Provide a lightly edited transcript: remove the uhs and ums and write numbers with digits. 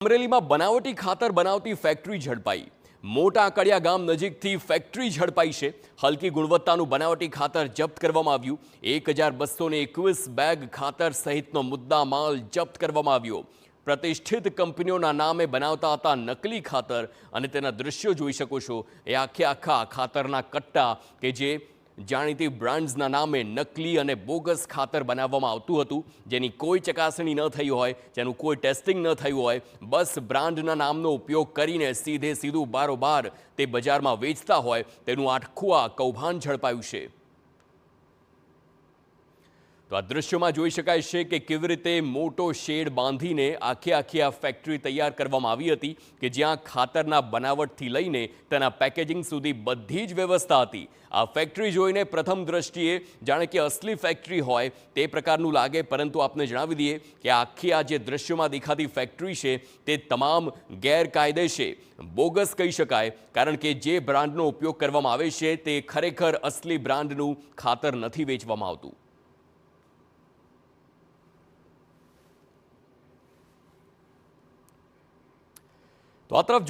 અમરેલીમાં બનાવટી ખાતર બનાવતી ફેક્ટરી ઝડપાઈ। મોટા આકડિયા ગામ નજીકથી ફેક્ટરી ઝડપાઈ છે। હલકી ગુણવત્તાનું બનાવટી ખાતર જપ્ત કરવામાં આવ્યું। 1221 બેગ ખાતર સહિતનો મુદ્દા માલ જપ્ત કરવામાં આવ્યો। પ્રતિષ્ઠિત કંપનીઓના નામે બનાવતા હતા નકલી ખાતર અને તેના દૃશ્યો જોઈ શકો છો। એ આખા ખાતરના કટ્ટા કે જે જાણીતી બ્રાન્ડ્સના નામે નકલી અને બોગસ ખાતર બનાવવામાં આવતું હતું, જેની કોઈ ચકાસણી ન થઈ હોય, જેનું કોઈ ટેસ્ટિંગ ન થયું હોય, બસ બ્રાન્ડના નામનો ઉપયોગ કરીને સીધું બારોબાર તે બજારમાં વેચતા હોય તેનું આખું આ કૌભાંડ ઝડપાયું છે। તો આ દૃશ્યમાં જોઈ શકાય છે કે કેવી રીતે મોટો શેડ બાંધીને આખી આ ફેક્ટરી તૈયાર કરવામાં આવી હતી કે જ્યાં ખાતરના બનાવટથી લઈને તેના પેકેજિંગ સુધી બધી જ વ્યવસ્થા હતી। આ ફેક્ટરી જોઈને પ્રથમ દ્રષ્ટિએ જાણે કે અસલી ફેક્ટરી હોય તે પ્રકારનું લાગે, પરંતુ આપને જણાવી દઈએ કે આ જે દૃશ્યમાં દેખાતી ફેક્ટરી છે તે તમામ ગેરકાયદે છે, બોગસ કહી શકાય, કારણ કે જે બ્રાન્ડનો ઉપયોગ કરવામાં આવે છે તે ખરેખર અસલી બ્રાન્ડનું ખાતર નથી વેચવામાં આવતું। તો આ તરફ